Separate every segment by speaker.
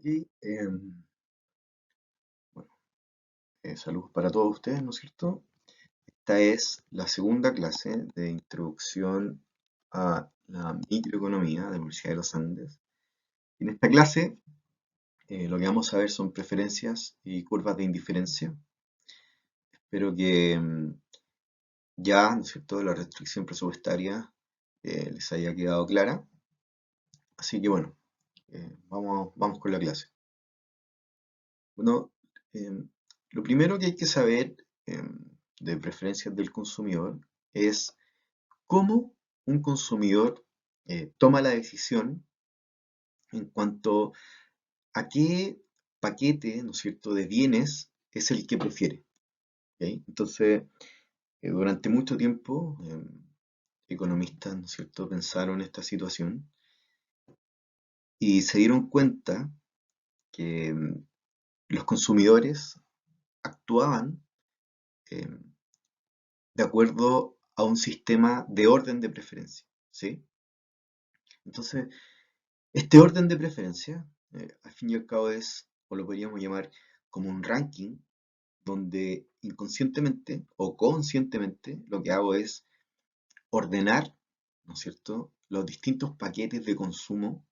Speaker 1: Ok, bueno, saludos para todos ustedes, ¿no es cierto? Esta es la segunda clase de introducción a la microeconomía de la Universidad de los Andes. En esta clase lo que vamos a ver son preferencias y curvas de indiferencia. Espero que ya, ¿no es cierto?, la restricción presupuestaria les haya quedado clara. Así que bueno, vamos con la clase. Bueno, lo primero que hay que saber de preferencias del consumidor es cómo un consumidor toma la decisión en cuanto a qué paquete, ¿no es cierto?, de bienes es el que prefiere. ¿Ok? Entonces, durante mucho tiempo, economistas, ¿no es cierto?, pensaron esta situación y se dieron cuenta que los consumidores actuaban em, de acuerdo a un sistema de orden de preferencia, ¿sí? Entonces, este orden de preferencia, al fin y al cabo es, o lo podríamos llamar como un ranking, donde inconscientemente o conscientemente lo que hago es ordenar, ¿no es cierto?, los distintos paquetes de consumo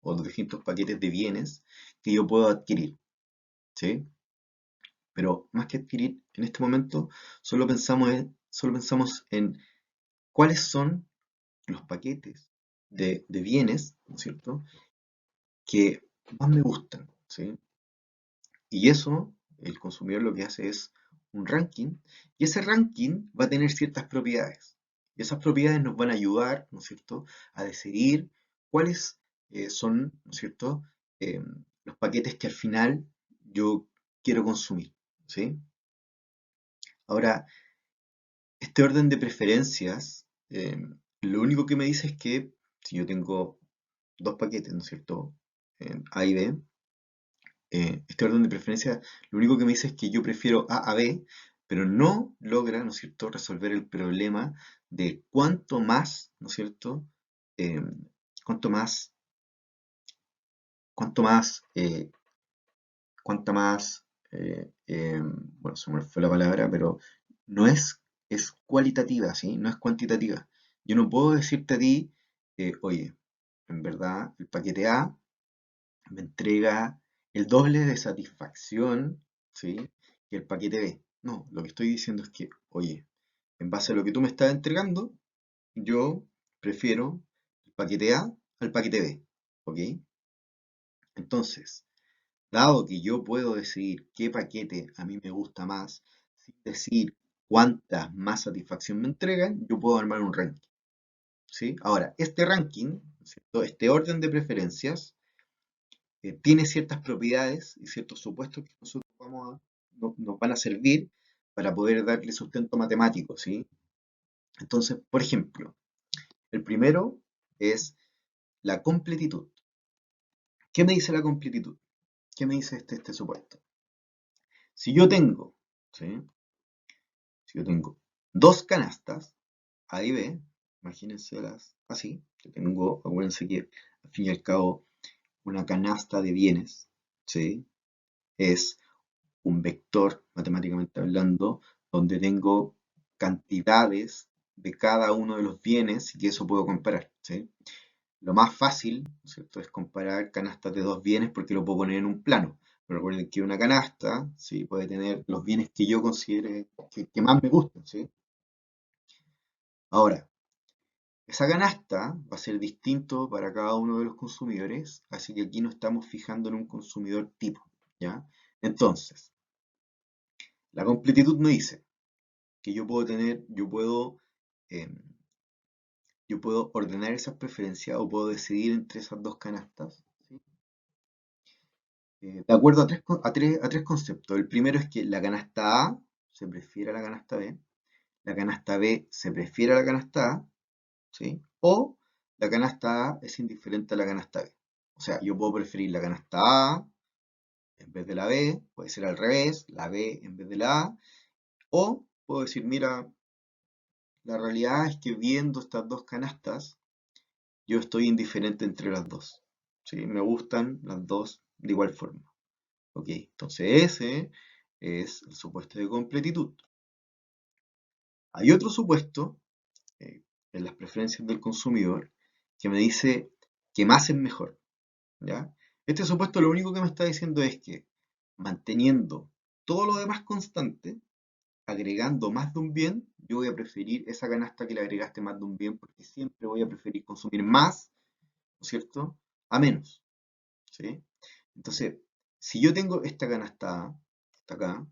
Speaker 1: o los distintos paquetes de bienes que yo puedo adquirir, ¿sí? Pero más que adquirir, en este momento solo pensamos en cuáles son los paquetes de bienes, ¿no es cierto?, que más me gustan, ¿sí? Y eso, el consumidor lo que hace es un ranking, y ese ranking va a tener ciertas propiedades. Y esas propiedades nos van a ayudar, ¿no es cierto?, a decidir cuáles son, ¿no es cierto?, eh, los paquetes que al final yo quiero consumir, ¿sí? Ahora, este orden de preferencias, lo único que me dice es que si yo tengo dos paquetes, ¿no es cierto?, A y B, este orden de preferencia lo único que me dice es que yo prefiero A a B, pero no logra, ¿no es cierto?, resolver el problema de cuánto más, ¿no es cierto?, eh, cuánto más, cuánto más, cuánta más, bueno, se me fue la palabra, pero no es cualitativa, ¿sí? No es cuantitativa. Yo no puedo decirte a ti, oye, en verdad, el paquete A me entrega el doble de satisfacción, ¿sí?, que el paquete B. No, lo que estoy diciendo es que, oye, en base a lo que tú me estás entregando, yo prefiero el paquete A al paquete B, ¿ok? Entonces, dado que yo puedo decidir qué paquete a mí me gusta más, sin decir cuántas más satisfacción me entregan, yo puedo armar un ranking, ¿sí? Ahora, este ranking, ¿cierto?, este orden de preferencias, tiene ciertas propiedades y ciertos supuestos que nosotros nos van a servir para poder darle sustento matemático, ¿sí? Entonces, por ejemplo, el primero es la completitud. ¿Qué me dice la completitud? ¿Qué me dice este supuesto? Si yo tengo, ¿sí?, si yo tengo dos canastas, A y B, imagínenselas así, yo tengo, acuérdense que al fin y al cabo una canasta de bienes, ¿sí?, es un vector, matemáticamente hablando, donde tengo cantidades de cada uno de los bienes y que eso puedo comparar, ¿sí? Lo más fácil, ¿no es cierto?, es comparar canastas de dos bienes porque lo puedo poner en un plano. Pero recuerden que una canasta, ¿sí?, puede tener los bienes que yo considere que más me gustan, ¿sí? Ahora, esa canasta va a ser distinto para cada uno de los consumidores, así que aquí nos estamos fijando en un consumidor tipo, ¿ya? Entonces, la completitud me dice que em, yo puedo ordenar esas preferencias o puedo decidir entre esas dos canastas, ¿sí?, de acuerdo a tres conceptos. El primero es que la canasta A se prefiere a la canasta B, la canasta B se prefiere a la canasta A, ¿sí? O la canasta A es indiferente a la canasta B. O sea, yo puedo preferir la canasta A en vez de la B, puede ser al revés, la B en vez de la A, o puedo decir, mira, la realidad es que viendo estas dos canastas, yo estoy indiferente entre las dos, ¿sí? Me gustan las dos de igual forma. Ok, entonces ese es el supuesto de completitud. Hay otro supuesto eh, en las preferencias del consumidor que me dice que más es mejor, ¿ya? Este supuesto lo único que me está diciendo es que manteniendo todo lo demás constante, agregando más de un bien, yo voy a preferir esa canasta que le agregaste más de un bien porque siempre voy a preferir consumir más, ¿no es cierto?, a menos, ¿sí? Entonces, si yo tengo esta canasta A, que está acá, ¿no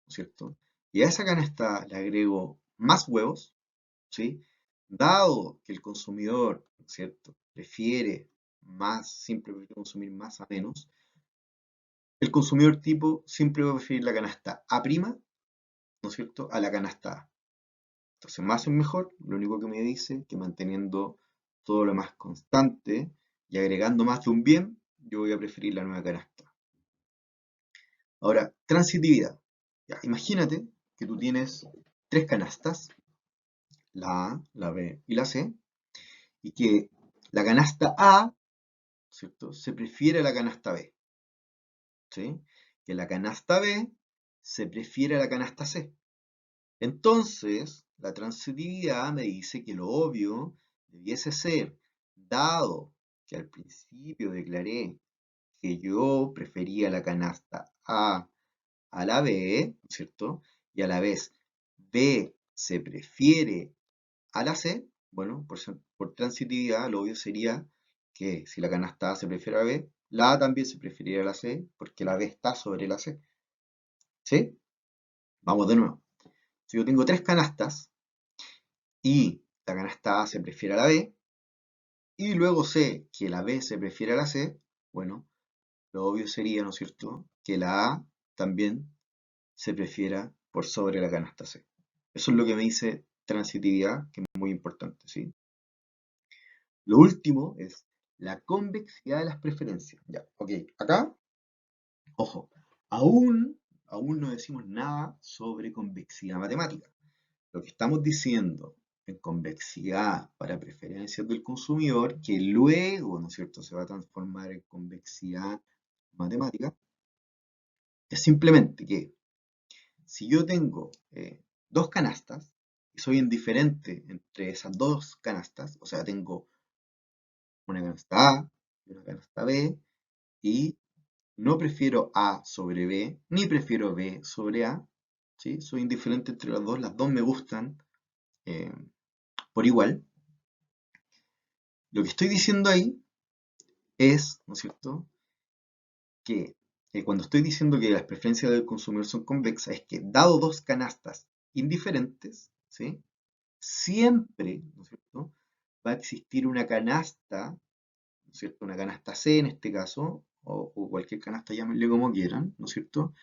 Speaker 1: es cierto?, y a esa canasta le agrego más huevos, ¿sí? Dado que el consumidor, ¿no es cierto?, prefiere más, siempre prefiere consumir más a menos, el consumidor tipo siempre va a preferir la canasta A', ¿no es cierto?, a la canasta A. Entonces, más es mejor, lo único que me dice que manteniendo todo lo más constante y agregando más de un bien, yo voy a preferir la nueva canasta. Ahora, transitividad. Ya, imagínate que tú tienes tres canastas, la A, la B y la C, y que la canasta A, ¿cierto?, se prefiere a la canasta B, ¿sí? Que la canasta B se prefiere a la canasta C. Entonces, la transitividad me dice que lo obvio debiese ser, dado que al principio declaré que yo prefería la canasta a la B, ¿cierto? Y a la vez B se prefiere a la C, bueno, por transitividad, lo obvio sería que si la canasta A se prefiere a la B, la A también se preferiría a la C, porque la B está sobre la C. ¿Sí? Vamos de nuevo. Si yo tengo tres canastas y la canasta A se prefiere a la B, y luego sé que la B se prefiere a la C, bueno, lo obvio sería, ¿no es cierto?, que la A también se prefiera por sobre la canasta C. Eso es lo que me dice transitividad, que es muy importante, ¿sí? Lo último es la convexidad de las preferencias. Ya, ok, acá, ojo, aún no decimos nada sobre convexidad matemática. Lo que estamos diciendo en convexidad para preferencias del consumidor, que luego, ¿no es cierto?, se va a transformar en convexidad matemática, es simplemente que si yo tengo dos canastas y soy indiferente entre esas dos canastas, o sea, tengo una canasta A y una canasta B, y no prefiero A sobre B, ni prefiero B sobre A, ¿sí? Soy indiferente entre las dos me gustan eh, por igual. Lo que estoy diciendo ahí es, ¿no es cierto?, que cuando estoy diciendo que las preferencias del consumidor son convexas, es que dado dos canastas indiferentes, ¿sí?, siempre, ¿no es cierto?, va a existir una canasta, ¿no es cierto?, una canasta C en este caso, o cualquier canasta, llámenle como quieran, ¿no es cierto?,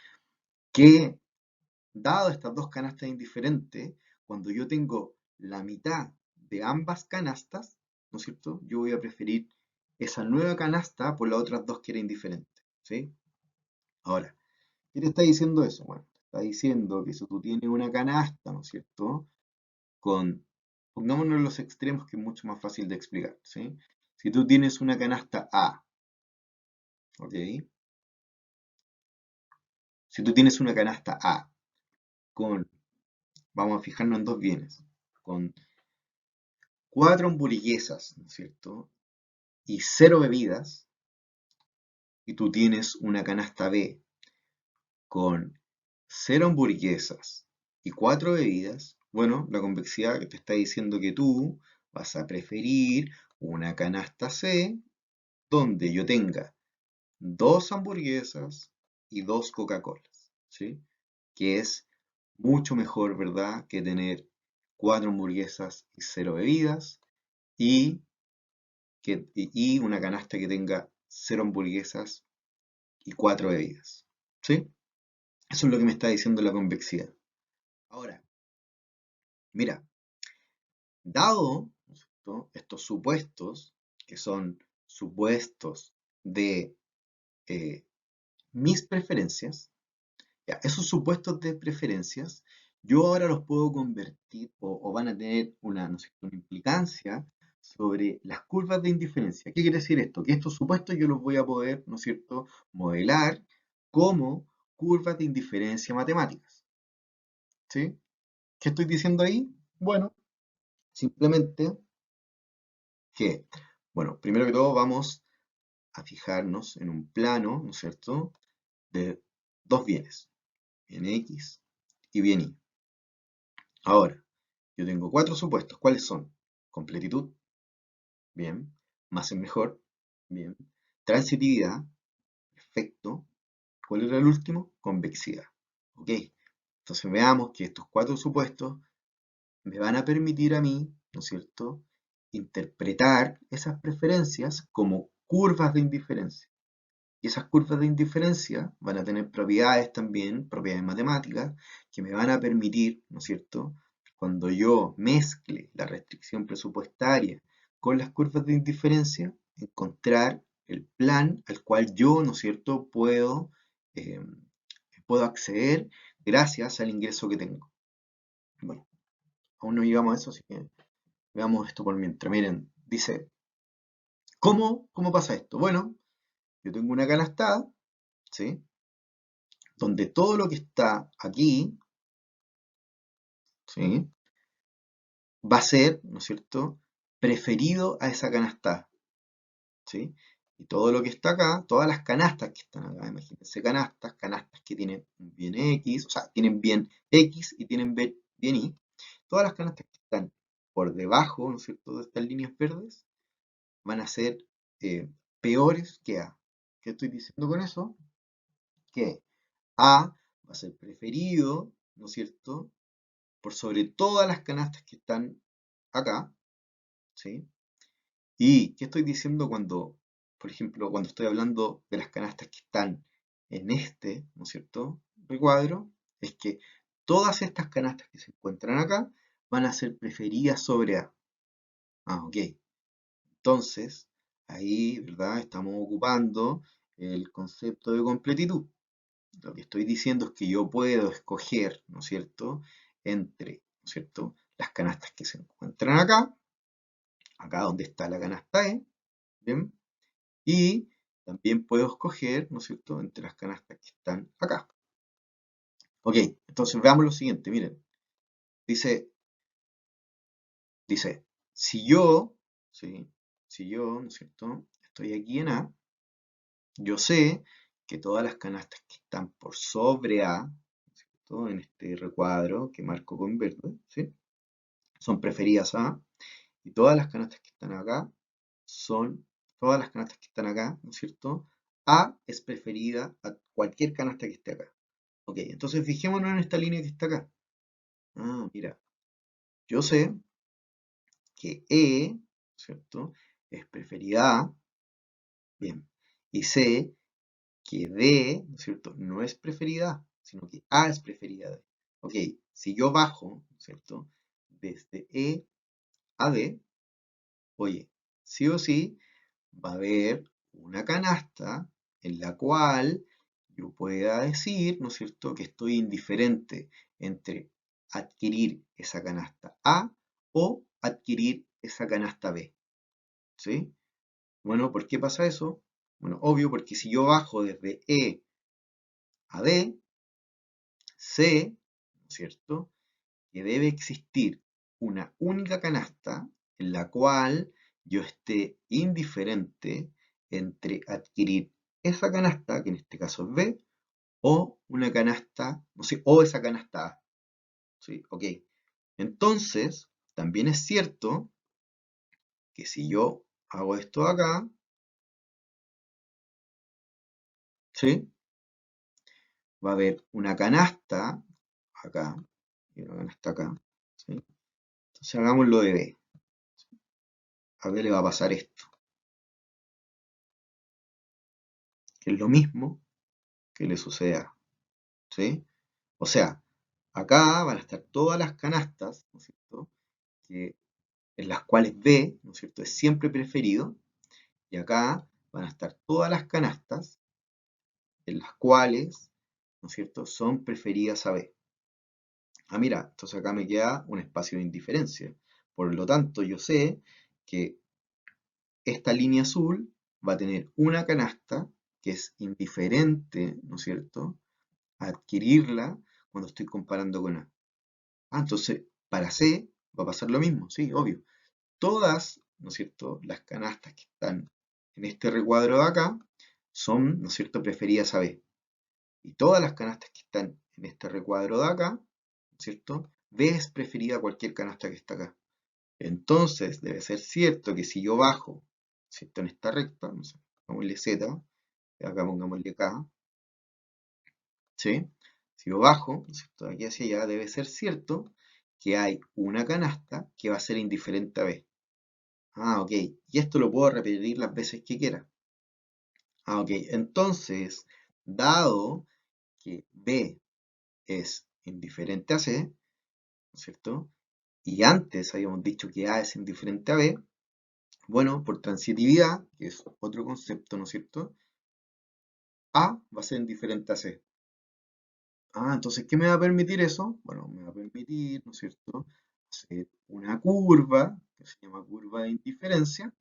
Speaker 1: que dado estas dos canastas indiferentes, cuando yo tengo la mitad de ambas canastas, ¿no es cierto?, yo voy a preferir esa nueva canasta por las otras dos que era indiferente, ¿sí? Ahora, ¿qué te está diciendo eso? Bueno, te está diciendo que si tú tienes una canasta, ¿no es cierto?, con, pongámonos en los extremos que es mucho más fácil de explicar, ¿sí? Si tú tienes una canasta A, ¿ok? Si tú tienes una canasta A con, vamos a fijarnos en dos bienes, con cuatro hamburguesas, ¿no es cierto?, y cero bebidas, y tú tienes una canasta B con cero hamburguesas y cuatro bebidas, bueno, la convexidad te está diciendo que tú vas a preferir una canasta C donde yo tenga dos hamburguesas y dos Coca-Colas, ¿sí? Que es mucho mejor, ¿verdad?, que tener cuatro hamburguesas y cero bebidas y, y una canasta que tenga cero hamburguesas y cuatro bebidas, ¿sí? Eso es lo que me está diciendo la convexidad. Ahora, mira, dado, ¿no es cierto?, estos supuestos, que son supuestos de eh, mis preferencias, ya, esos supuestos de preferencias, yo ahora los puedo convertir o van a tener una, ¿no es cierto?, una implicancia sobre las curvas de indiferencia. ¿Qué quiere decir esto? Que estos supuestos yo los voy a poder, ¿no es cierto?, modelar como curvas de indiferencia matemáticas. ¿Sí? ¿Qué estoy diciendo ahí? Bueno, simplemente que, bueno, primero que todo vamos a fijarnos en un plano, ¿no es cierto?, de dos bienes, bien X y bien Y. Ahora, yo tengo cuatro supuestos. ¿Cuáles son? Completitud, bien. Más es mejor, bien. Transitividad, perfecto. ¿Cuál era el último? Convexidad. Ok. Entonces veamos que estos cuatro supuestos me van a permitir a mí, ¿no es cierto?, interpretar esas preferencias como curvas de indiferencia. Y esas curvas de indiferencia van a tener propiedades también, propiedades matemáticas, que me van a permitir, ¿no es cierto?, cuando yo mezcle la restricción presupuestaria con las curvas de indiferencia, encontrar el plan al cual yo, ¿no es cierto?, eh, puedo acceder gracias al ingreso que tengo. Bueno, aún no llegamos a eso, así que veamos esto por mientras. Miren, dice, ¿cómo pasa esto? Bueno, yo tengo una canastada, ¿sí?, donde todo lo que está aquí, ¿sí?, va a ser, ¿no es cierto?, preferido a esa canasta, ¿sí? Y todo lo que está acá, todas las canastas que están acá, imagínense canastas que tienen un bien X, o sea, tienen bien X y tienen bien Y, todas las canastas que están por debajo, ¿no es cierto?, de estas líneas verdes, van a ser eh, peores que A. ¿Qué estoy diciendo con eso? Que A va a ser preferido, ¿no es cierto?, por sobre todas las canastas que están acá, ¿sí? ¿Y qué estoy diciendo cuando, por ejemplo, cuando estoy hablando de las canastas que están en este, ¿no es cierto?, recuadro? Es que todas estas canastas que se encuentran acá van a ser preferidas sobre A. Ah, ok. Entonces, ahí, ¿verdad?, estamos ocupando el concepto de completitud. Lo que estoy diciendo es que yo puedo escoger, ¿no es cierto?, entre, ¿no es cierto?, las canastas que se encuentran acá donde está la canasta E, ¿bien? Y también puedo escoger, ¿no es cierto?, entre las canastas que están acá. Ok, entonces veamos lo siguiente, miren. Dice, si yo, ¿sí?, si yo, ¿no es cierto?, estoy aquí en A, yo sé que todas las canastas que están por sobre A, ¿no es cierto?, en este recuadro que marco con verde, ¿sí?, son preferidas a A, y todas las canastas que están acá son, todas las canastas que están acá, ¿no es cierto?, A es preferida a cualquier canasta que esté acá. Ok, entonces fijémonos en esta línea que está acá. Ah, mira, yo sé que E, ¿cierto?, es preferida A, bien, y sé que D, ¿no es cierto?, no es preferida A, sino que A es preferida D. Ok, si yo bajo, ¿no es cierto?, desde E a D, oye, sí o sí va a haber una canasta en la cual yo pueda decir, ¿no es cierto?, que estoy indiferente entre adquirir esa canasta A o adquirir esa canasta B, ¿sí? Bueno, ¿por qué pasa eso? Bueno, obvio, porque si yo bajo desde E a D, sé, ¿no es cierto?, que debe existir una única canasta en la cual yo esté indiferente entre adquirir esa canasta, que en este caso es B, o una canasta, no sé, o esa canasta A. ¿Sí? Ok. Entonces, también es cierto que si yo hago esto acá, ¿sí?, va a haber una canasta acá y una canasta acá, ¿sí? Entonces hagámoslo de B. A B le va a pasar esto, que es lo mismo que le sucede a A, ¿sí? O sea, acá van a estar todas las canastas, ¿no es cierto?, en las cuales B, ¿no es cierto?, es siempre preferido, y acá van a estar todas las canastas en las cuales, ¿no es cierto?, son preferidas a B. Ah, mira, entonces acá me queda un espacio de indiferencia. Por lo tanto, yo sé que esta línea azul va a tener una canasta que es indiferente, ¿no es cierto?, a adquirirla cuando estoy comparando con A. Entonces, para C va a pasar lo mismo, sí, obvio. Todas, ¿no es cierto?, las canastas que están en este recuadro de acá son, ¿no es cierto?, preferidas a B. Y todas las canastas que están en este recuadro de acá, ¿no es cierto?, B es preferida a cualquier canasta que está acá. Entonces, debe ser cierto que si yo bajo, ¿cierto?, en esta recta, no sé, pongámosle Z, y acá pongámosle K, ¿sí? Si yo bajo, ¿no es cierto?, de aquí hacia allá, debe ser cierto que hay una canasta que va a ser indiferente a B. Ok. Y esto lo puedo repetir las veces que quiera. Ok. Entonces, dado que B es indiferente a C, ¿no es cierto? Y antes habíamos dicho que A es indiferente a B, bueno, por transitividad, que es otro concepto, ¿no es cierto? A va a ser indiferente a C. Entonces, ¿qué me va a permitir eso? Bueno, me va a permitir, ¿no es cierto?, hacer una curva, que se llama curva de indiferencia,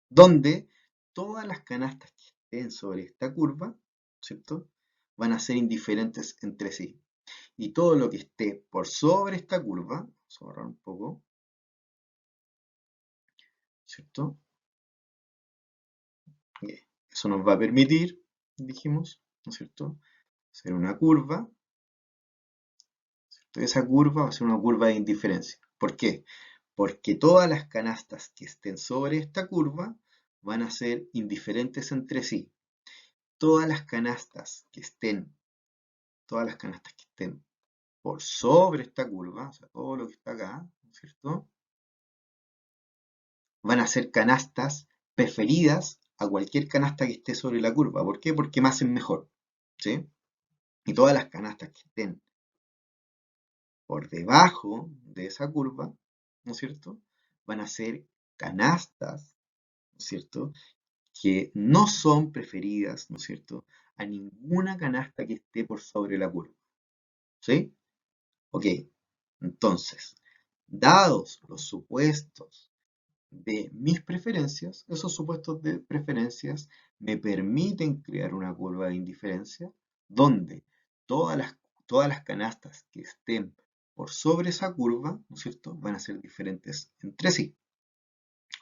Speaker 1: donde todas las canastas que estén sobre esta curva, ¿cierto?, van a ser indiferentes entre sí. Y todo lo que esté por sobre esta curva, vamos a borrar un poco, ¿cierto? Eso nos va a permitir, dijimos, ¿no es cierto?, hacer una curva, ¿cierto? Esa curva va a ser una curva de indiferencia. ¿Por qué? Porque todas las canastas que estén sobre esta curva van a ser indiferentes entre sí. Todas las canastas que estén, todas las canastas que estén por sobre esta curva, o sea, todo lo que está acá, ¿no es cierto?, van a ser canastas preferidas a cualquier canasta que esté sobre la curva. ¿Por qué? Porque me hacen mejor, ¿sí? Y todas las canastas que estén por debajo de esa curva, ¿no es cierto?, van a ser canastas, ¿no es cierto?, que no son preferidas, ¿no es cierto?, a ninguna canasta que esté por sobre la curva, ¿sí? Ok, entonces, dados los supuestos de mis preferencias, esos supuestos de preferencias me permiten crear una curva de indiferencia donde todas las, todas las canastas que estén por sobre esa curva, ¿no es cierto?, van a ser diferentes entre sí.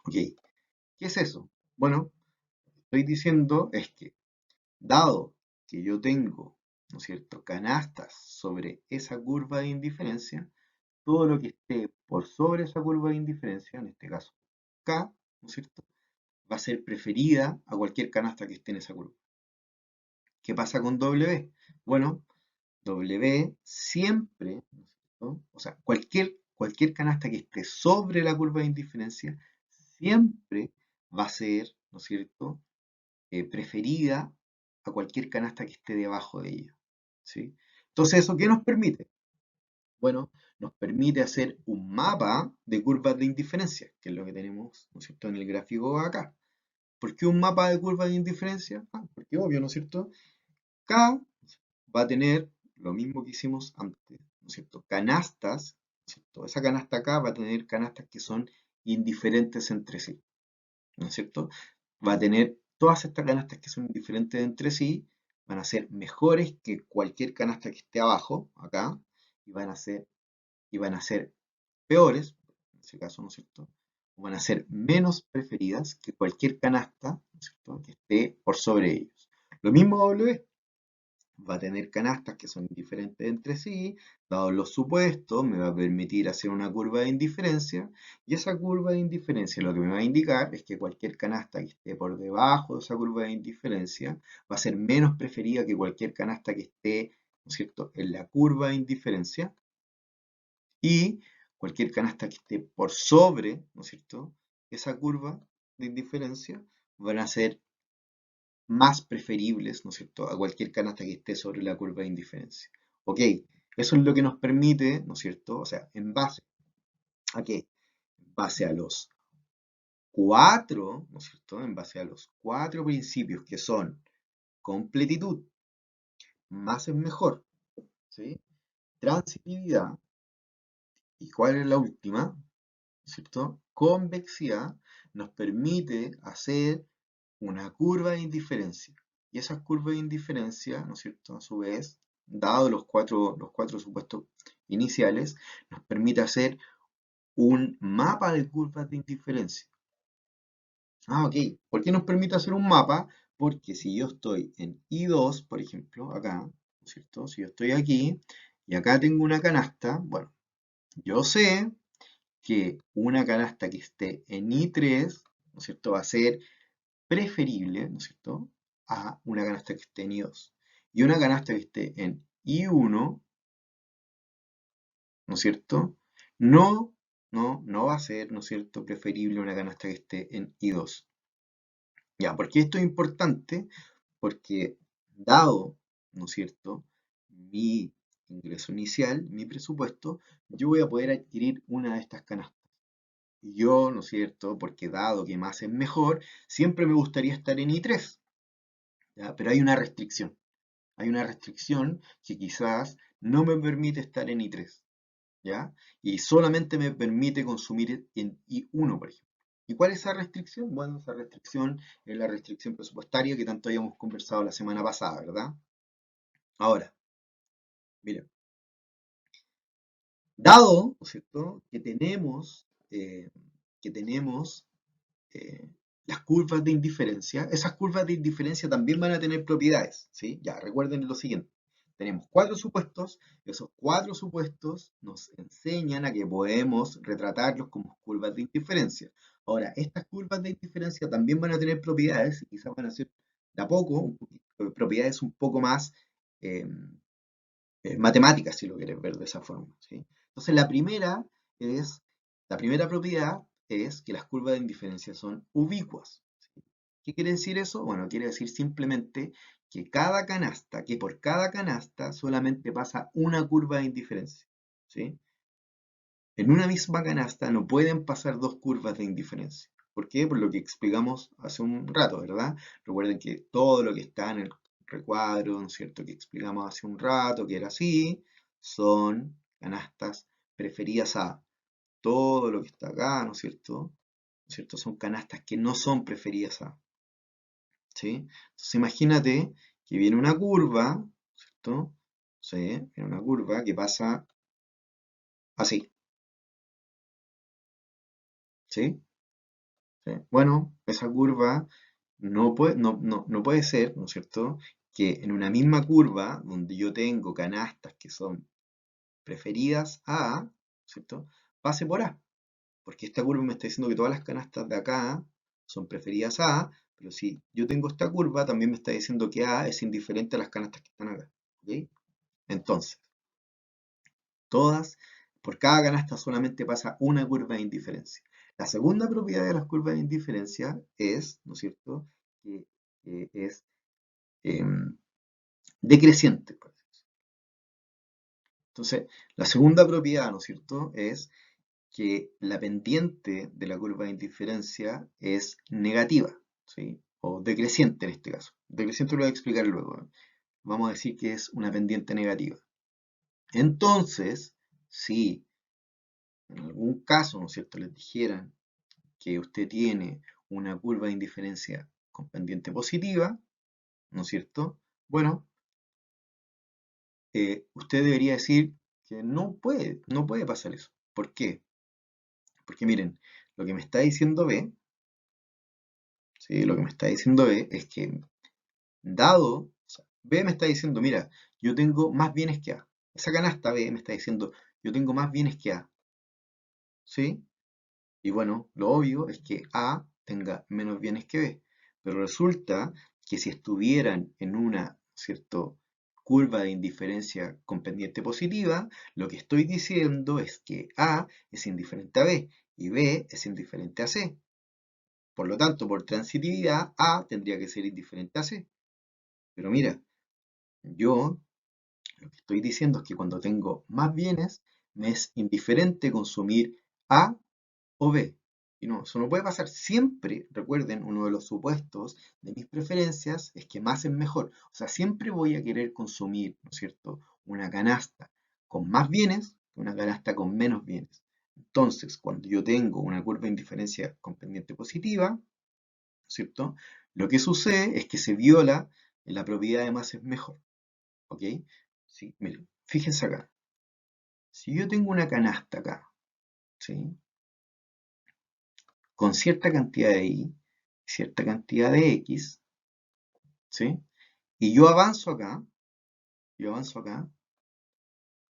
Speaker 1: Ok, ¿qué es eso? Bueno, lo que estoy diciendo es que dado que yo tengo, ¿no es cierto?, canastas sobre esa curva de indiferencia, todo lo que esté por sobre esa curva de indiferencia, en este caso K, ¿no es cierto?, va a ser preferida a cualquier canasta que esté en esa curva. ¿Qué pasa con W? Bueno, W siempre, ¿no es cierto?, o sea, cualquier canasta que esté sobre la curva de indiferencia siempre va a ser, ¿no es cierto?, preferida a cualquier canasta que esté debajo de ella, ¿sí? Entonces, ¿eso qué nos permite? Bueno, nos permite hacer un mapa de curvas de indiferencia, que es lo que tenemos, ¿no es cierto?, en el gráfico acá. ¿Por qué un mapa de curvas de indiferencia? Porque obvio, ¿no es cierto? K va a tener lo mismo que hicimos antes, ¿no es cierto?, canastas, ¿no es cierto? Esa canasta acá va a tener canastas que son indiferentes entre sí, ¿no es cierto? Va a tener todas estas canastas que son indiferentes entre sí, van a ser mejores que cualquier canasta que esté abajo, acá, y van a ser peores, en ese caso, ¿no es cierto?, o van a ser menos preferidas que cualquier canasta, ¿no es cierto?, que esté por sobre ellos. Lo mismo W, va a tener canastas que son indiferentes entre sí, dados los supuestos, me va a permitir hacer una curva de indiferencia, y esa curva de indiferencia lo que me va a indicar es que cualquier canasta que esté por debajo de esa curva de indiferencia va a ser menos preferida que cualquier canasta que esté, ¿no es cierto?, en la curva de indiferencia, y cualquier canasta que esté por sobre, ¿no es cierto?, esa curva de indiferencia van a ser más preferibles, ¿no es cierto?, a cualquier canasta que esté sobre la curva de indiferencia. Ok, eso es lo que nos permite, ¿no es cierto?, o sea, ¿en base a qué? En base a los cuatro, ¿no es cierto?, en base a los cuatro principios que son completitud, más es mejor, ¿sí?, transitividad, ¿y cuál es la última? ¿No es cierto? convexidad nos permite hacer una curva de indiferencia. Y esas curvas de indiferencia, ¿no es cierto?, a su vez, dado los cuatro supuestos iniciales, nos permite hacer un mapa de curvas de indiferencia. Ah, ok. ¿Por qué nos permite hacer un mapa? Porque si yo estoy en I2, por ejemplo, acá, ¿no es cierto? Si yo estoy aquí y acá tengo una canasta, bueno, yo sé que una canasta que esté en I3, ¿no es cierto?, va a ser preferible, ¿no es cierto?, a una canasta que esté en I2. Y una canasta que esté en I1, ¿no es cierto?, no va a ser, ¿no es cierto?, preferible a una canasta que esté en I2. Ya, ¿por qué esto es importante? Porque dado, ¿no es cierto?, mi ingreso inicial, mi presupuesto, yo voy a poder adquirir una de estas canastas. Y yo, ¿no es cierto?, porque dado que más es mejor, siempre me gustaría estar en I3, ¿ya? Pero hay una restricción. Hay una restricción que quizás no me permite estar en I3, ¿ya? Y solamente me permite consumir en I1, por ejemplo. ¿Y cuál es esa restricción? Bueno, esa restricción es la restricción presupuestaria que tanto habíamos conversado la semana pasada, ¿verdad? Ahora, miren, dado, ¿no es cierto?, que tenemos eh, las curvas de indiferencia, esas curvas de indiferencia también van a tener propiedades, ¿sí? Ya, recuerden lo siguiente. Tenemos cuatro supuestos, esos cuatro supuestos nos enseñan a que podemos retratarlos como curvas de indiferencia. Ahora, estas curvas de indiferencia también van a tener propiedades, y quizás van a ser de a poco, propiedades un poco más eh, matemáticas, si lo quieres ver de esa forma, ¿sí? Entonces, la primera propiedad es que las curvas de indiferencia son ubicuas, ¿sí? ¿Qué quiere decir eso? Bueno, quiere decir simplemente que por cada canasta solamente pasa una curva de indiferencia, ¿sí? En una misma canasta no pueden pasar dos curvas de indiferencia. ¿Por qué? Por lo que explicamos hace un rato, ¿verdad? Recuerden que todo lo que está en el recuadro, ¿no es cierto?, que explicamos hace un rato, que era así, son canastas preferidas a. Todo lo que está acá, ¿no es cierto? ¿No es cierto? Son canastas que no son preferidas a, ¿sí? Entonces imagínate que viene una curva, ¿cierto? Sí, viene una curva que pasa así, ¿sí? ¿Sí? Bueno, esa curva no puede ser, ¿no es cierto?, que en una misma curva donde yo tengo canastas que son preferidas a, ¿cierto?, pase por A. Porque esta curva me está diciendo que todas las canastas de acá son preferidas a A, pero si yo tengo esta curva, también me está diciendo que A es indiferente a las canastas que están acá. ¿Ok? Entonces, todas, por cada canasta solamente pasa una curva de indiferencia. La segunda propiedad de las curvas de indiferencia es, ¿no es cierto?, que es em, decreciente. Entonces, la segunda propiedad, ¿no es cierto?, es que la pendiente de la curva de indiferencia es negativa, ¿sí? O decreciente en este caso. Decreciente lo voy a explicar luego, ¿eh? Vamos a decir que es una pendiente negativa. Entonces, si en algún caso, ¿no es cierto?, les dijeran que usted tiene una curva de indiferencia con pendiente positiva, ¿no es cierto? Bueno, usted debería decir que no puede pasar eso. ¿Por qué? Porque miren, lo que me está diciendo B, ¿sí? Lo que me está diciendo B es que o sea, B me está diciendo, mira, yo tengo más bienes que A. Esa canasta B me está diciendo, yo tengo más bienes que A, ¿sí? Y bueno, lo obvio es que A tenga menos bienes que B. Pero resulta que si estuvieran en una, ¿cierto?, curva de indiferencia con pendiente positiva, lo que estoy diciendo es que A es indiferente a B y B es indiferente a C. Por lo tanto, por transitividad, A tendría que ser indiferente a C. Pero mira, yo lo que estoy diciendo es que cuando tengo más bienes, me es indiferente consumir A o B. Y no, eso no puede pasar. Siempre, recuerden, uno de los supuestos de mis preferencias es que más es mejor. O sea, siempre voy a querer consumir, ¿no es cierto?, una canasta con más bienes que una canasta con menos bienes. Entonces, cuando yo tengo una curva de indiferencia con pendiente positiva, ¿cierto? Lo que sucede es que se viola la propiedad de más es mejor, ¿ok? Sí, miren, fíjense acá. Si yo tengo una canasta acá, ¿sí? Con cierta cantidad de y, cierta cantidad de x, ¿sí? Y yo avanzo acá,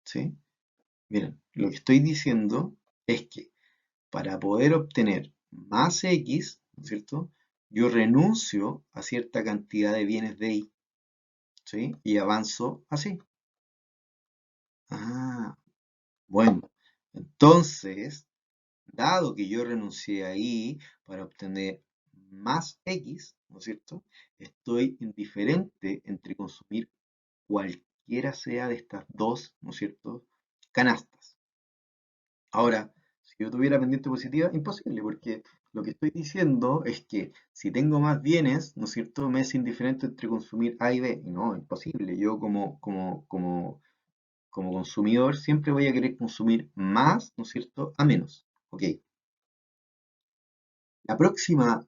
Speaker 1: ¿sí? Miren, lo que estoy diciendo es que para poder obtener más x, ¿no es cierto? Yo renuncio a cierta cantidad de bienes de y, ¿sí? Y avanzo así. Ah, bueno, entonces, dado que yo renuncié a y para obtener más x, ¿no es cierto? Estoy indiferente entre consumir cualquiera sea de estas dos, ¿no es cierto? Canastas. Ahora, si yo tuviera pendiente positiva, imposible, porque lo que estoy diciendo es que si tengo más bienes, ¿no es cierto? Me es indiferente entre consumir A y B. Y no, imposible. Yo como consumidor siempre voy a querer consumir más, ¿no es cierto? A menos. Ok. La próxima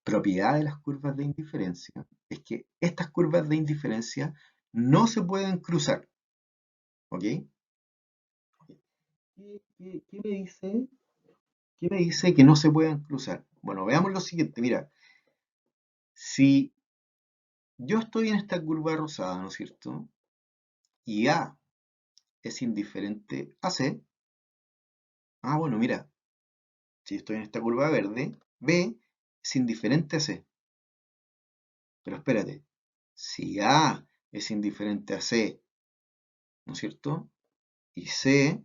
Speaker 1: propiedad de las curvas de indiferencia es que estas curvas de indiferencia no se pueden cruzar. ¿Ok? ¿Qué me dice? ¿Qué me dice que no se pueden cruzar? Bueno, veamos lo siguiente. Mira, si yo estoy en esta curva rosada, ¿no es cierto? Y A es indiferente a C. Ah, bueno, mira, si estoy en esta curva verde, B es indiferente a C. Pero espérate, si A es indiferente a C, ¿no es cierto? Y C,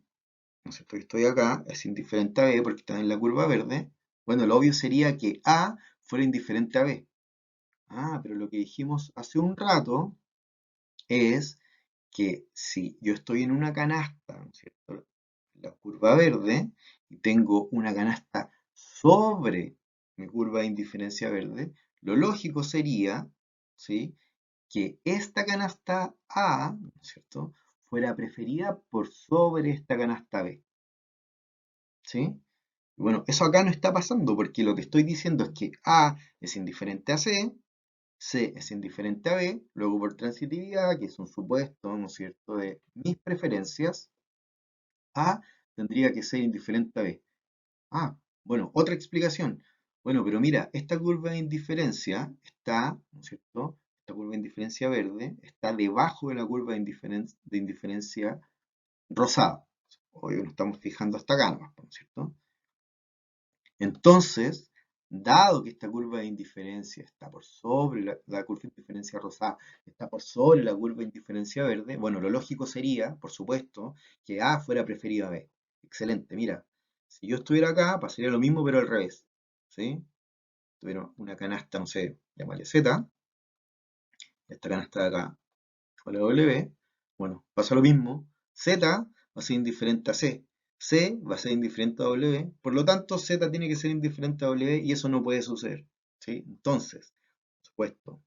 Speaker 1: ¿no es cierto? Que estoy acá, es indiferente a B porque está en la curva verde. Bueno, lo obvio sería que A fuera indiferente a B. Ah, pero lo que dijimos hace un rato es que si yo estoy en una canasta, ¿no es cierto? La curva verde, y tengo una canasta sobre mi curva de indiferencia verde, lo lógico sería, ¿sí? Que esta canasta A, ¿no es cierto?, fuera preferida por sobre esta canasta B, ¿sí? Bueno, eso acá no está pasando porque lo que estoy diciendo es que A es indiferente a C, C es indiferente a B, luego por transitividad, que es un supuesto, ¿no es cierto?, de mis preferencias, A tendría que ser indiferente a B. Ah, bueno, otra explicación. Bueno, pero mira, esta curva de indiferencia está, ¿no es cierto? Esta curva de indiferencia verde está debajo de la curva de indiferencia rosada. Hoy nos estamos fijando hasta acá, ¿no es cierto? Entonces, dado que esta curva de indiferencia está por sobre la curva de indiferencia rosada, está por sobre la curva de indiferencia verde, bueno, lo lógico sería, por supuesto, que A fuera preferido a B. Excelente, mira, si yo estuviera acá, pasaría lo mismo, pero al revés, ¿sí? Tuviera una canasta, no sé, llamarle Z, esta canasta de acá, llamarle W, bueno, pasa lo mismo, Z va a ser indiferente a C, C va a ser indiferente a W, por lo tanto Z tiene que ser indiferente a W y eso no puede suceder, ¿sí? Entonces, por supuesto,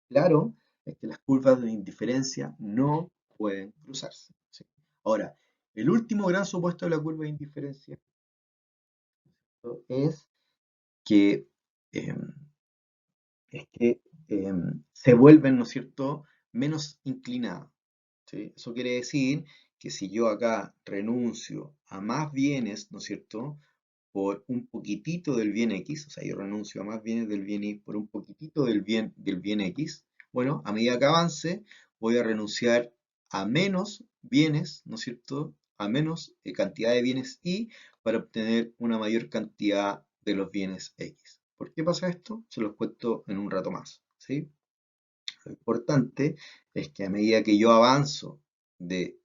Speaker 1: claro es que las curvas de indiferencia no pueden cruzarse, ¿sí? Ahora, el último gran supuesto de la curva de indiferencia, ¿no?, que, em, es que se vuelven, ¿no es cierto?, menos inclinadas, ¿sí? Eso quiere decir que si yo acá renuncio a más bienes, ¿no es cierto?, por un poquitito del bien X, o sea, yo renuncio a más bienes del bien Y por un poquitito del bien X, bueno, a medida que avance, voy a renunciar a menos bienes, ¿no es cierto?, a menos cantidad de bienes Y para obtener una mayor cantidad de los bienes X. ¿Por qué pasa esto? Se los cuento en un rato más, ¿sí? Lo importante es que a medida que yo avanzo de,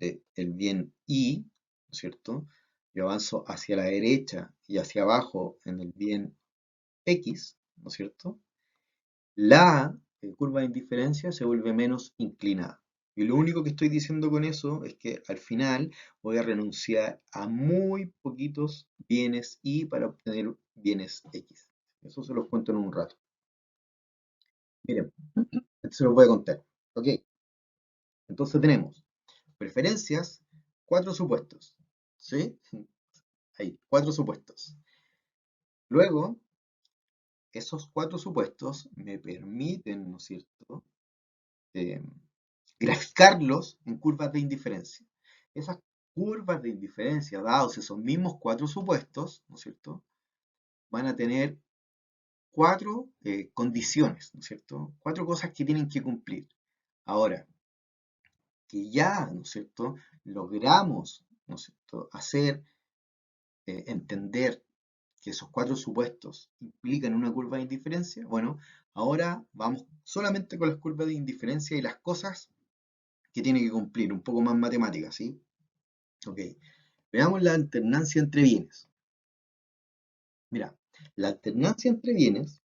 Speaker 1: el bien Y, ¿no es cierto?, yo avanzo hacia la derecha y hacia abajo en el bien X, ¿no es cierto?, la curva de indiferencia se vuelve menos inclinada. Y lo único que estoy diciendo con eso es que al final voy a renunciar a muy poquitos bienes Y para obtener bienes X. Eso se los cuento en un rato. Miren, se los voy a contar. Ok, entonces tenemos preferencias cuatro supuestos, ¿sí? Hay cuatro supuestos. Luego, esos cuatro supuestos me permiten, ¿no es cierto?, eh, graficarlos en curvas de indiferencia. Esas curvas de indiferencia, dados esos mismos cuatro supuestos, ¿no es cierto?, van a tener cuatro condiciones, ¿no es cierto? Cuatro cosas que tienen que cumplir. Ahora, que ya, ¿no es cierto?, logramos, ¿no es cierto?, hacer, entender que esos cuatro supuestos implican una curva de indiferencia, bueno, ahora vamos solamente con las curvas de indiferencia y las cosas que tiene que cumplir, un poco más matemáticas, ¿sí? Ok, veamos la alternancia entre bienes. Mira, la alternancia entre bienes,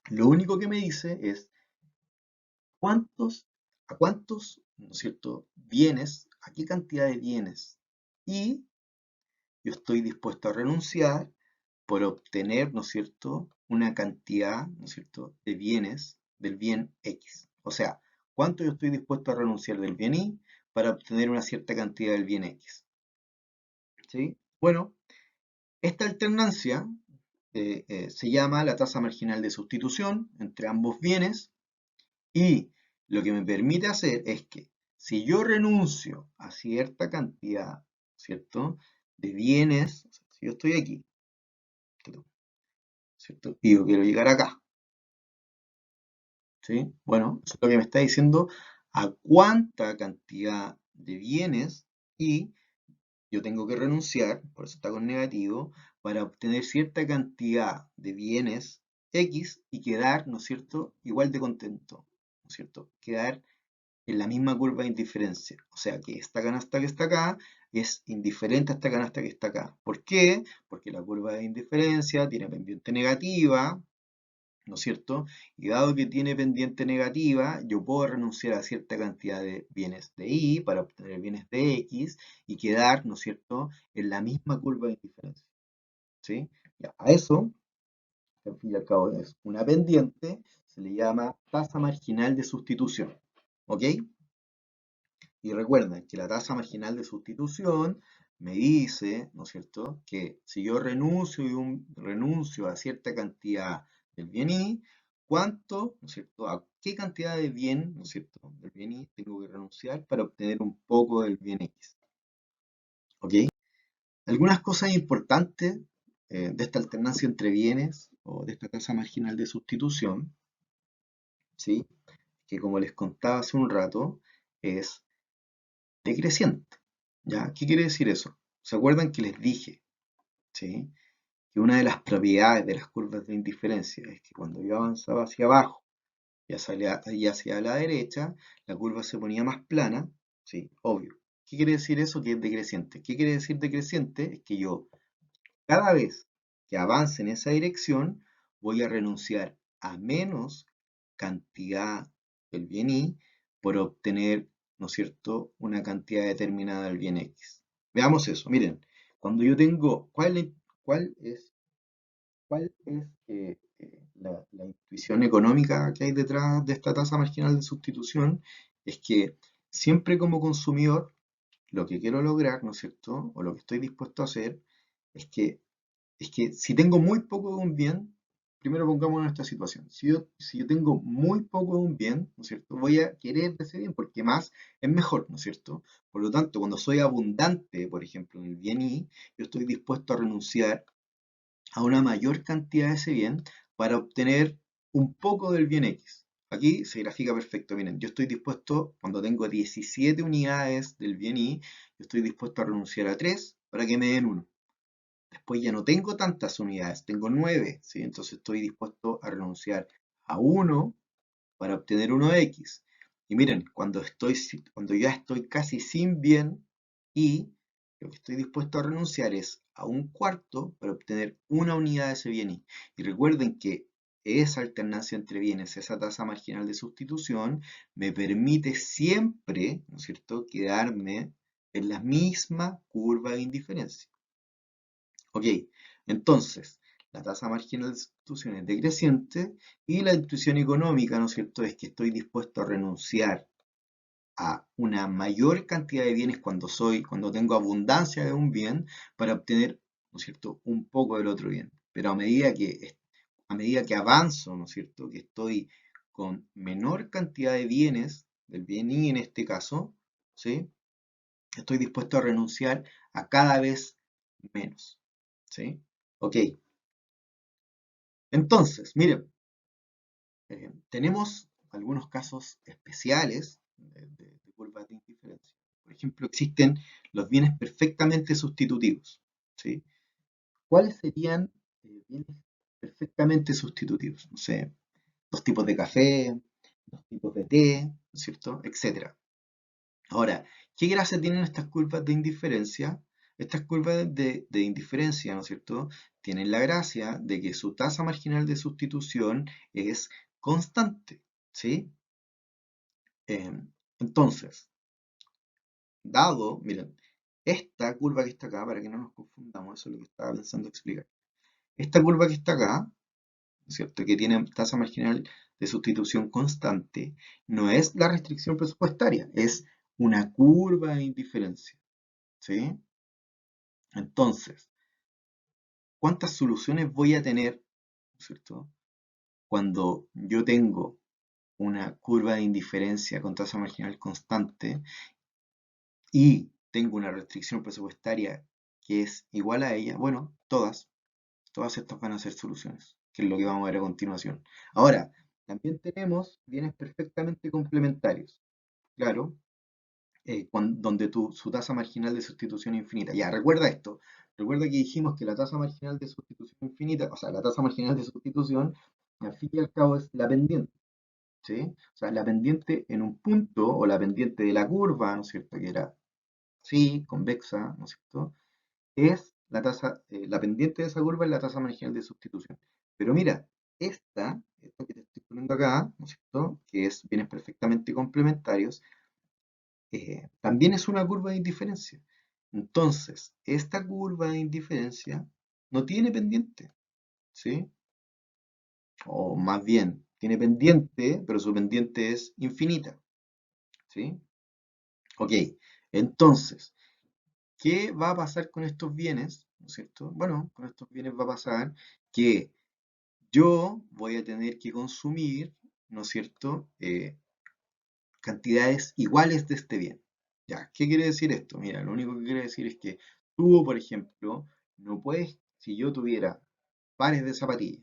Speaker 1: lo único que me dice es cuántos, a cuántos, ¿no es cierto?, bienes, a qué cantidad de bienes. Y yo estoy dispuesto a renunciar por obtener, ¿no es cierto?, una cantidad, ¿no es cierto?, de bienes del bien X. O sea, ¿cuánto yo estoy dispuesto a renunciar del bien Y para obtener una cierta cantidad del bien X? ¿Sí? Bueno, esta alternancia se llama la tasa marginal de sustitución entre ambos bienes y lo que me permite hacer es que si yo renuncio a cierta cantidad, ¿cierto?, de bienes, o sea, si yo estoy aquí, ¿cierto?, y yo quiero llegar acá, ¿sí? Bueno, eso es lo que me está diciendo a cuánta cantidad de bienes y yo tengo que renunciar, por eso está con negativo, para obtener cierta cantidad de bienes X y quedar, ¿no es cierto?, igual de contento, ¿no es cierto? Quedar en la misma curva de indiferencia. O sea que esta canasta que está acá es indiferente a esta canasta que está acá. ¿Por qué? Porque la curva de indiferencia tiene pendiente negativa, ¿no es cierto? Y dado que tiene pendiente negativa, yo puedo renunciar a cierta cantidad de bienes de Y para obtener bienes de X y quedar, ¿no es cierto?, en la misma curva de indiferencia. ¿Sí? Ya, a eso, al fin y al cabo, es una pendiente, se le llama tasa marginal de sustitución. ¿Ok? Y recuerden que la tasa marginal de sustitución me dice, ¿no es cierto?, que si yo renuncio a cierta cantidad del bien Y, ¿cuánto, ¿no es cierto?, a qué cantidad de bien, ¿no es cierto?, del bien Y tengo que renunciar para obtener un poco del bien X? ¿Ok? Algunas cosas importantes de esta alternancia entre bienes o de esta tasa marginal de sustitución, ¿sí?, que como les contaba hace un rato, es decreciente. ¿Ya? ¿Qué quiere decir eso? ¿Se acuerdan que les dije, ¿sí?, que una de las propiedades de las curvas de indiferencia es que cuando yo avanzaba hacia abajo y hacia la derecha, la curva se ponía más plana? Sí, obvio. ¿Qué quiere decir eso? Que es decreciente. ¿Qué quiere decir decreciente? Es que yo, cada vez que avance en esa dirección, voy a renunciar a menos cantidad del bien Y por obtener, ¿no es cierto?, una cantidad determinada del bien X. Veamos eso. Miren, cuando yo tengo, cuál es, la intuición económica que hay detrás de esta tasa marginal de sustitución? Es que siempre como consumidor, lo que quiero lograr, ¿no es cierto?, o lo que estoy dispuesto a hacer, es que si tengo muy poco de un bien, primero pongámonos en esta situación. Si yo tengo muy poco de un bien, ¿no es cierto?, voy a querer de ese bien porque más es mejor, ¿no es cierto? Por lo tanto, cuando soy abundante, por ejemplo, en el bien Y, yo estoy dispuesto a renunciar a una mayor cantidad de ese bien para obtener un poco del bien X. Aquí se grafica perfecto. Miren, yo estoy dispuesto, cuando tengo 17 unidades del bien Y, yo estoy dispuesto a renunciar a 3 para que me den 1. Después ya no tengo tantas unidades, tengo 9, ¿sí? Entonces estoy dispuesto a renunciar a 1 para obtener 1x. Y miren, cuando ya estoy casi sin bien y lo que estoy dispuesto a renunciar es a un cuarto para obtener una unidad de ese bien y. Y recuerden que esa alternancia entre bienes, esa tasa marginal de sustitución, me permite siempre, ¿no es cierto?, quedarme en la misma curva de indiferencia. Ok, entonces, la tasa marginal de sustitución es decreciente y la intuición económica, ¿no es cierto?, es que estoy dispuesto a renunciar a una mayor cantidad de bienes cuando tengo abundancia de un bien para obtener, ¿no es cierto?, un poco del otro bien. Pero a medida que avanzo, ¿no es cierto?, que estoy con menor cantidad de bienes, del bien Y en este caso, ¿sí?, estoy dispuesto a renunciar a cada vez menos, ¿sí? Ok, entonces, miren, tenemos algunos casos especiales de curvas de indiferencia. Por ejemplo, existen los bienes perfectamente sustitutivos, ¿sí? ¿Cuáles serían bienes perfectamente sustitutivos? No sé, dos tipos de café, dos tipos de té, ¿no es cierto? Etcétera. Ahora, ¿qué gracia tienen estas curvas de indiferencia? Estas curvas de indiferencia, ¿no es cierto?, tienen la gracia de que su tasa marginal de sustitución es constante, ¿sí? Entonces, miren, esta curva que está acá, para que no nos confundamos, eso es lo que estaba pensando explicar. Esta curva que está acá, ¿no es cierto?, que tiene tasa marginal de sustitución constante, no es la restricción presupuestaria, es una curva de indiferencia, ¿sí? Entonces, ¿cuántas soluciones voy a tener, ¿no es cierto?, cuando yo tengo una curva de indiferencia con tasa marginal constante y tengo una restricción presupuestaria que es igual a ella? Bueno, todas estas van a ser soluciones, que es lo que vamos a ver a continuación. Ahora, también tenemos bienes perfectamente complementarios, claro, donde su tasa marginal de sustitución es infinita. Ya, recuerda que dijimos que la tasa marginal de sustitución infinita, o sea, la tasa marginal de sustitución, al fin y al cabo es la pendiente, ¿sí? O sea, la pendiente en un punto, o la pendiente de la curva, ¿no es cierto?, que era así, convexa, ¿no es cierto?, es la pendiente de esa curva es la tasa marginal de sustitución. Pero mira, esto que te estoy poniendo acá, ¿no es cierto?, que es bienes perfectamente complementarios, también es una curva de indiferencia. Entonces, esta curva de indiferencia no tiene pendiente, ¿sí? O más bien, tiene pendiente, pero su pendiente es infinita, ¿sí? Ok, entonces, ¿qué va a pasar con estos bienes? ¿No es cierto? Bueno, con estos bienes va a pasar que yo voy a tener que consumir, ¿no es cierto?, cantidades iguales de este bien. Ya, ¿qué quiere decir esto? Mira, lo único que quiere decir es que tú, por ejemplo, no puedes, si yo tuviera pares de zapatillas,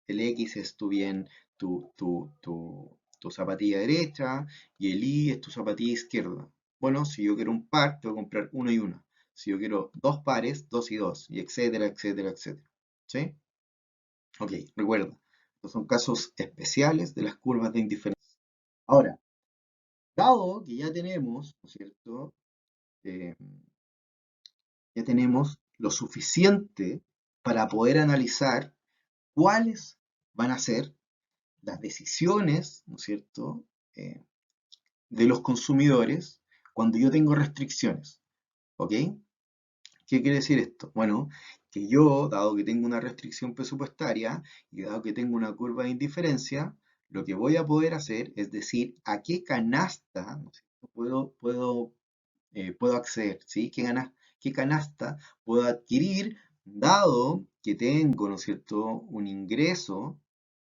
Speaker 1: el X es tu bien, tu zapatilla derecha, y el Y es tu zapatilla izquierda. Bueno, si yo quiero un par, tengo que comprar uno y uno. Si yo quiero dos pares, dos y dos, y etcétera, etcétera, etcétera. ¿Sí? Ok, recuerda, estos son casos especiales de las curvas de indiferencia. Ahora, dado que ya tenemos, ¿no es cierto?, eh, ya tenemos lo suficiente para poder analizar cuáles van a ser las decisiones, ¿no es cierto?, eh, de los consumidores cuando yo tengo restricciones, ¿ok? ¿Qué quiere decir esto? Bueno, que yo, dado que tengo una restricción presupuestaria y dado que tengo una curva de indiferencia, lo que voy a poder hacer es decir a qué canasta, ¿no es cierto?, puedo acceder, ¿sí? ¿Qué canasta puedo adquirir dado que tengo, ¿no es cierto?, un ingreso,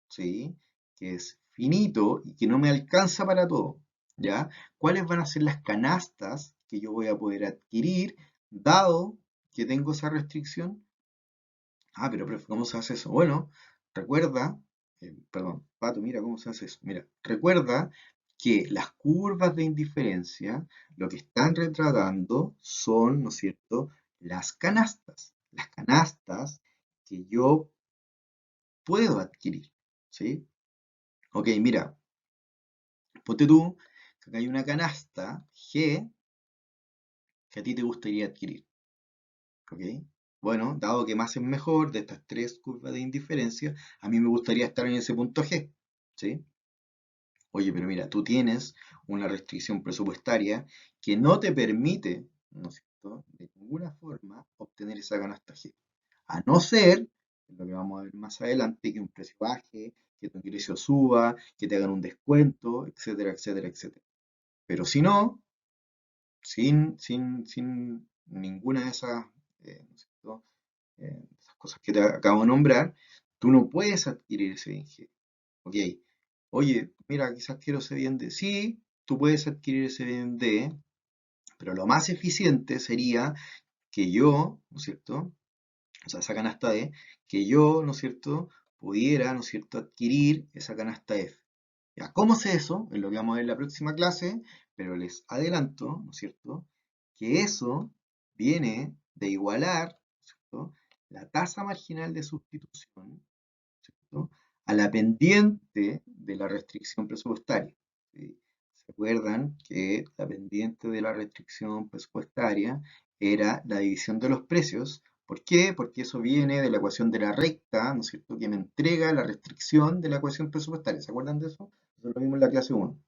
Speaker 1: ¿sí?, que es finito y que no me alcanza para todo, ¿ya? ¿Cuáles van a ser las canastas que yo voy a poder adquirir dado que tengo esa restricción? Ah, pero profe, ¿cómo se hace eso? Bueno, recuerda, perdón, Pato, mira cómo se hace eso. Mira, recuerda que las curvas de indiferencia lo que están retratando son, ¿no es cierto?, las canastas que yo puedo adquirir, ¿sí? Ok, mira, ponte tú que acá hay una canasta G que a ti te gustaría adquirir, ¿ok? Bueno, dado que más es mejor de estas tres curvas de indiferencia, a mí me gustaría estar en ese punto G, ¿sí? Oye, pero mira, tú tienes una restricción presupuestaria que no te permite, ¿no es cierto?, de ninguna forma obtener esa canasta G. A no ser, es lo que vamos a ver más adelante, que un precio baje, que tu ingreso suba, que te hagan un descuento, etcétera, etcétera, etcétera. Pero si no, sin ninguna de esas, ¿no es cierto? Esas cosas que te acabo de nombrar, tú no puedes adquirir ese bien G. Ok, oye, mira, quizás quiero ese bien D. Sí, tú puedes adquirir ese bien D, pero lo más eficiente sería que yo, ¿no es cierto? O sea, esa canasta D, que yo, ¿no es cierto? Pudiera, ¿no es cierto?, adquirir esa canasta F. Ya, ¿cómo sé eso? Es lo que vamos a ver en la próxima clase, pero les adelanto, ¿no es cierto?, que eso viene de igualar, ¿no es cierto?, la tasa marginal de sustitución, ¿cierto?, a la pendiente de la restricción presupuestaria. ¿Sí? ¿Se acuerdan que la pendiente de la restricción presupuestaria era la división de los precios? ¿Por qué? Porque eso viene de la ecuación de la recta, ¿no es cierto?, que me entrega la restricción de la ecuación presupuestaria. ¿Se acuerdan de eso? Eso lo vimos en la clase 1.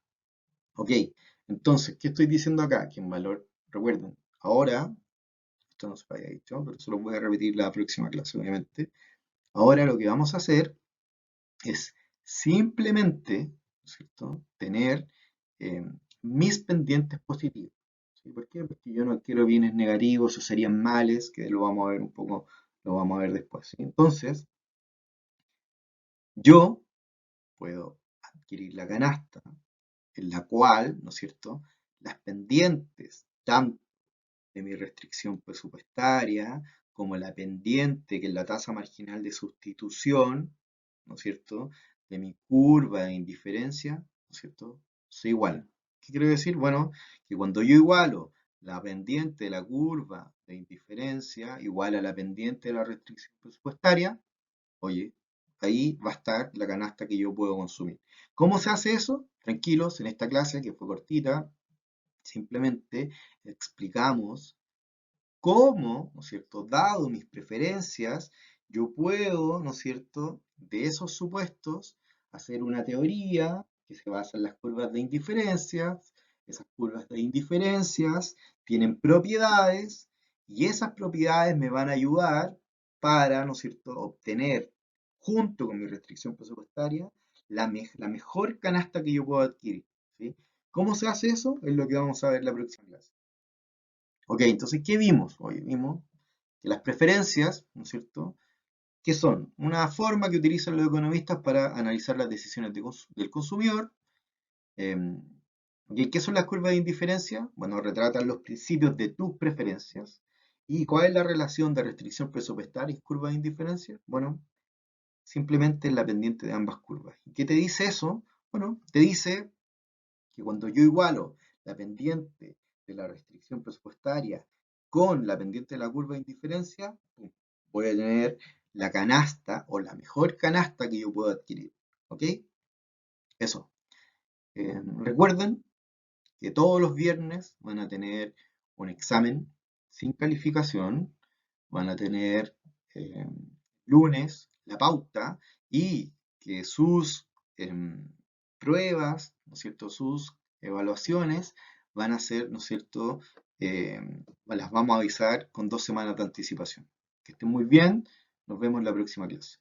Speaker 1: Ok, entonces, ¿qué estoy diciendo acá? Que en valor, recuerden, ahora, esto no se lo había dicho, pero eso lo voy a repetir la próxima clase, obviamente. Ahora lo que vamos a hacer es simplemente, ¿no es cierto?, tener eh, mis pendientes positivos. ¿Sí? ¿Por qué? Porque yo no quiero bienes negativos o serían males, que lo vamos a ver un poco, lo vamos a ver después. ¿Sí? Entonces, yo puedo adquirir la canasta en la cual, ¿no es cierto?, las pendientes, tanto de mi restricción presupuestaria como la pendiente, que es la tasa marginal de sustitución, ¿no es cierto?, de mi curva de indiferencia, ¿no es cierto?, se igualan. ¿Qué quiero decir? Bueno, que cuando yo igualo la pendiente de la curva de indiferencia igual a la pendiente de la restricción presupuestaria, oye, ahí va a estar la canasta que yo puedo consumir. ¿Cómo se hace eso? Tranquilos, en esta clase que fue cortita, simplemente explicamos cómo, ¿no es cierto?, dado mis preferencias, yo puedo, ¿no es cierto?, de esos supuestos, hacer una teoría que se basa en las curvas de indiferencias. Esas curvas de indiferencias tienen propiedades y esas propiedades me van a ayudar para, ¿no es cierto?, obtener, junto con mi restricción presupuestaria, la mejor canasta que yo puedo adquirir. ¿Sí? ¿Cómo se hace eso? Es lo que vamos a ver en la próxima clase. Ok, entonces, ¿qué vimos? Hoy vimos que las preferencias, ¿no es cierto?, que son una forma que utilizan los economistas para analizar las decisiones del consumidor. ¿Y qué son las curvas de indiferencia? Bueno, retratan los principios de tus preferencias. ¿Y cuál es la relación de restricción presupuestaria y curva de indiferencia? Bueno, simplemente es la pendiente de ambas curvas. ¿Y qué te dice eso? Bueno, te dice que cuando yo igualo la pendiente de la restricción presupuestaria con la pendiente de la curva de indiferencia, voy a tener la canasta o la mejor canasta que yo puedo adquirir. ¿Ok? Eso. Recuerden que todos los viernes van a tener un examen sin calificación, van a tener eh, lunes la pauta y que sus pruebas, ¿no es cierto?, sus evaluaciones van a ser, ¿no es cierto?, las vamos a avisar con 2 semanas de anticipación. Que estén muy bien, nos vemos en la próxima clase.